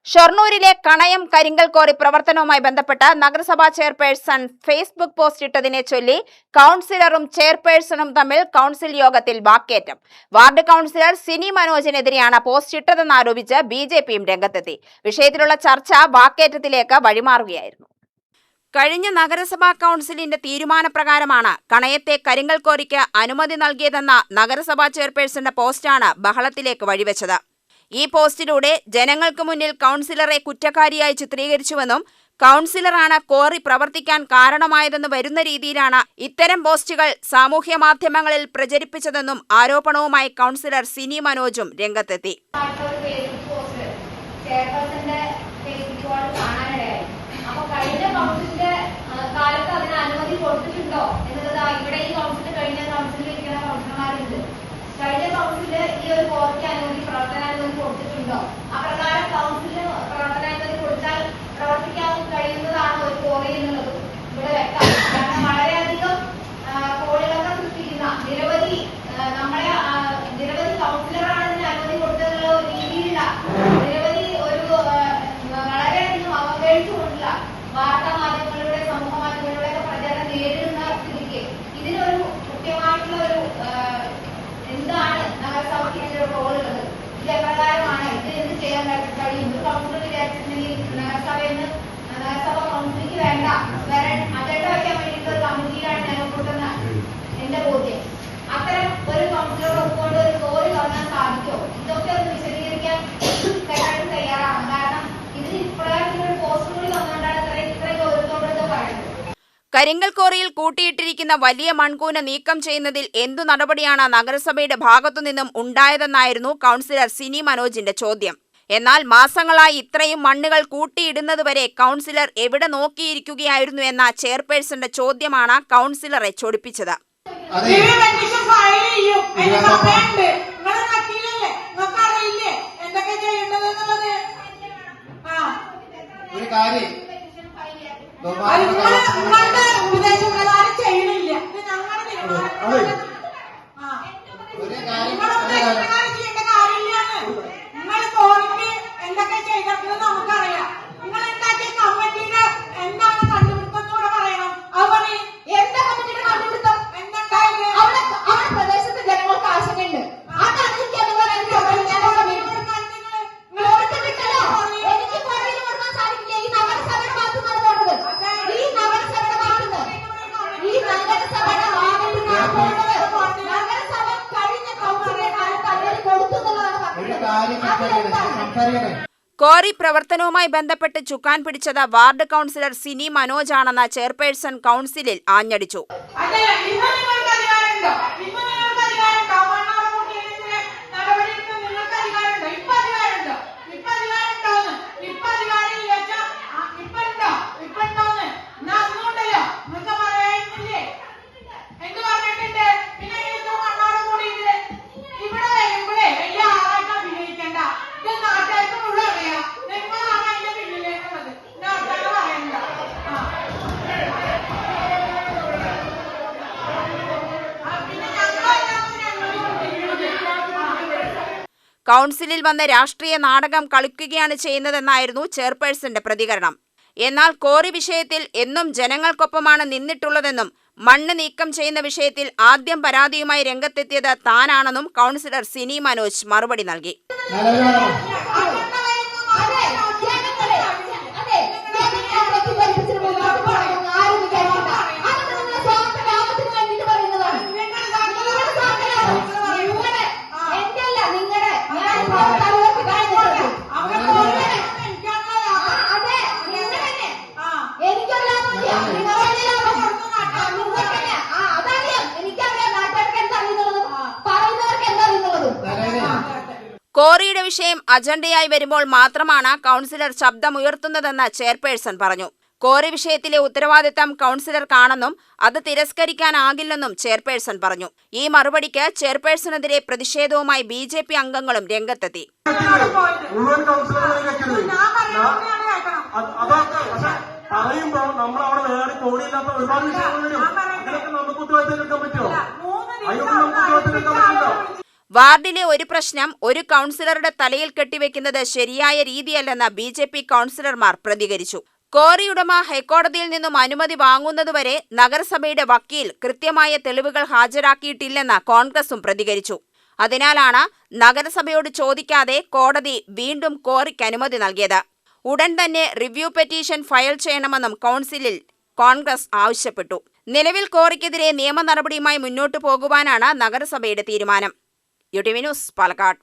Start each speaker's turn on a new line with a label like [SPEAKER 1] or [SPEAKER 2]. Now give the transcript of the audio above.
[SPEAKER 1] ഷൊർണൂരിലെ കണയം കരിങ്കൽ ക്വാറി പ്രവർത്തനവുമായി ബന്ധപ്പെട്ട നഗരസഭാ ചെയർപേഴ്സൺ ഫേസ്ബുക്ക് പോസ്റ്റ് ഇട്ടതിനെ ചൊല്ലി കൌൺസിലറും ചെയർപേഴ്സണും തമ്മിൽ കൌൺസിൽ യോഗത്തിൽ വാക്കേറ്റം. വാർഡ് കൌൺസിലർ സിനി മനോജിനെതിരെയാണ് പോസ്റ്റ് ഇട്ടതെന്നാരോപിച്ച് ബിജെപിയും രംഗത്തെത്തി. വിഷയത്തിലുള്ള ചർച്ച വാക്കേറ്റത്തിലേക്ക് വഴിമാറുകയായിരുന്നു. കഴിഞ്ഞ നഗരസഭാ കൌൺസിലിന്റെ തീരുമാനപ്രകാരമാണ് കണയത്തെ കരിങ്കൽ ക്വാറിക്ക് അനുമതി നൽകിയതെന്ന നഗരസഭാ ചെയർപേഴ്സന്റെ പോസ്റ്റാണ് ബഹളത്തിലേക്ക് വഴിവെച്ചത്. ഈ പോസ്റ്റിലൂടെ ജനങ്ങൾക്ക് മുന്നിൽ കൌൺസിലറെ കുറ്റക്കാരിയായി ചിത്രീകരിച്ചുവെന്നും കൌൺസിലറാണ് ക്വാറി പ്രവർത്തിക്കാൻ കാരണമായതെന്ന് വരുന്ന രീതിയിലാണ് ഇത്തരം പോസ്റ്റുകൾ സാമൂഹ്യ മാധ്യമങ്ങളിൽ പ്രചരിപ്പിച്ചതെന്നും ആരോപണവുമായി കൌൺസിലർ സിനി മനോജും രംഗത്തെത്തി.
[SPEAKER 2] കഴിഞ്ഞ കൗൺസില് ഈ ഒരു ക്വാറിക്ക് അനുമതി പ്രവർത്തനാനുമതി കൊടുത്തിട്ടുണ്ടോ? അപ്രകാരം കൗൺസിലിന് പ്രവർത്തനാനുമതി കൊടുത്താൽ പ്രവർത്തിക്കാൻ കഴിയുന്നതാണ് ഒരു ക്വാറി എന്നുള്ളത് ഇവിടെ വ്യക്തം. കാരണം വളരെയധികം കോളിളക്കം സൃഷ്ടിക്കുന്ന നിരവധി കൗൺസിലറാണ് ഇതിന് അനുമതി കൊടുത്തതെന്നുള്ള രീതിയിലുള്ള നിരവധി വളരെയധികം അവഗണിച്ചുകൊണ്ടുള്ള വാർത്താ മാധ്യമങ്ങളിലൂടെ സമൂഹ മാധ്യമങ്ങളിലൂടെ പ്രചരണം നേരിടുന്ന സ്ഥിതിക്ക് ഇതിനൊരു കൃത്യമായിട്ടുള്ള ഒരു എന്താണ് നഗരസഭയ്ക്ക് റോളുള്ളത്, ഇതെപ്രകാരമാണ് ഇത് എന്ത് ചെയ്യാൻ കഴിയും? കൗൺസിലർ വിചാരിച്ചിട്ടുണ്ടെങ്കിൽ നഗരസഭ കൗൺസിലിക്ക് വേണ്ട അജണ്ട വയ്ക്കാൻ വേണ്ടിയിട്ട് ഒരു കമ്മിറ്റിയിലാണ് നിലനിൽക്കുന്ന എന്റെ ബോധ്യം. അത്തരം ഒരു കൗൺസിലറുടെ ഒപ്പുകൊണ്ട് ഒരു ക്വാറി തുടങ്ങാൻ സാധിക്കുമോ? ഇതൊക്കെ ഒന്ന് വിശദീകരിക്കാൻ തയ്യാറാണ്. കാരണം ഇതിന് ഇപ്രകാരത്തിൽ ഒരു പോസ്റ്റ് കൂടി വന്നുകൊണ്ടാണ് ഇത്രയും ഗൗരവത്തോടെ പറയുന്നത്.
[SPEAKER 1] കരിങ്കൽ ക്വാറിയിൽ കൂട്ടിയിട്ടിരിക്കുന്ന വലിയ മൺകൂന നീക്കം ചെയ്യുന്നതിൽ എന്തു നടപടിയാണ് നഗരസഭയുടെ ഭാഗത്തുനിന്നും ഉണ്ടായതെന്നായിരുന്നു കൌൺസിലർ സിനി മനോജിന്റെ ചോദ്യം. എന്നാൽ മാസങ്ങളായി ഇത്രയും മണ്ണുകൾ കൂട്ടിയിടുന്നതുവരെ കൌൺസിലർ എവിടെ നോക്കിയിരിക്കുകയായിരുന്നു എന്ന ചെയർപേഴ്സന്റെ ചോദ്യമാണ് കൌൺസിലറെ ചൊടിപ്പിച്ചത്. ക്വാറി പ്രവർത്തനവുമായി ബന്ധപ്പെട്ട് ചുക്കാൻ പിടിച്ചത് വാർഡ് കൌൺസിലർ സിനി മനോജ് ആണെന്ന ചെയർപേഴ്സൺ കൌൺസിലിൽ ആഞ്ഞടിച്ചു. കൌൺസിലിൽ വന്ന് രാഷ്ട്രീയ നാടകം കളിക്കുകയാണ് ചെയ്യുന്നതെന്നായിരുന്നു ചെയർപേഴ്സന്റെ പ്രതികരണം. എന്നാൽ ക്വാറി വിഷയത്തിൽ എന്നും ജനങ്ങൾക്കൊപ്പമാണ് നിന്നിട്ടുള്ളതെന്നും മണ്ണ് നീക്കം ചെയ്യുന്ന വിഷയത്തിൽ ആദ്യം പരാതിയുമായി രംഗത്തെത്തിയത് താനാണെന്നും കൌൺസിലർ സിനി മനോജ് മറുപടി നൽകി. ക്വാറിയുടെ വിഷയം അജണ്ടയായി വരുമ്പോൾ മാത്രമാണ് കൌൺസിലർ ശബ്ദമുയർത്തുന്നതെന്ന് ചെയർപേഴ്സൺ പറഞ്ഞു. ക്വാറി വിഷയത്തിലെ ഉത്തരവാദിത്തം കൌൺസിലർക്കാണെന്നും അത് തിരസ്കരിക്കാനാകില്ലെന്നും ചെയർപേഴ്സൺ പറഞ്ഞു. ഈ മറുപടിക്ക് ചെയർപേഴ്സണെതിരെ പ്രതിഷേധവുമായി ബിജെപി അംഗങ്ങളും രംഗത്തെത്തി. വാർഡിലെ ഒരു പ്രശ്നം ഒരു കൗൺസിലറുടെ തലയിൽ കെട്ടിവെക്കുന്നത് ശരിയായ രീതിയല്ലെന്ന് BJP കൗൺസിലർമാർ പ്രതികരിച്ചു. ക്വാറി ഉടമ ഹൈക്കോടതിയിൽ നിന്നും അനുമതി വാങ്ങുന്നതുവരെ നഗരസഭയുടെ വക്കീൽ കൃത്യമായ തെളിവുകൾ ഹാജരാക്കിയിട്ടില്ലെന്ന് കോൺഗ്രസും പ്രതികരിച്ചു. അതിനാലാണ് നഗരസഭയോട് ചോദിക്കാതെ കോടതി വീണ്ടും ക്വാറിക്ക് അനുമതി നൽകിയത്. ഉടൻ തന്നെ റിവ്യൂ പെറ്റീഷൻ ഫയൽ ചെയ്യണമെന്നും കൗൺസിലിൽ കോൺഗ്രസ് ആവശ്യപ്പെട്ടു. നിലവിൽ ക്വാറിക്കെതിരെ നിയമ നടപടിയുമായി മുന്നോട്ടു പോകുവാനാണ് നഗരസഭയുടെ തീരുമാനം. UTV news, Palakkad.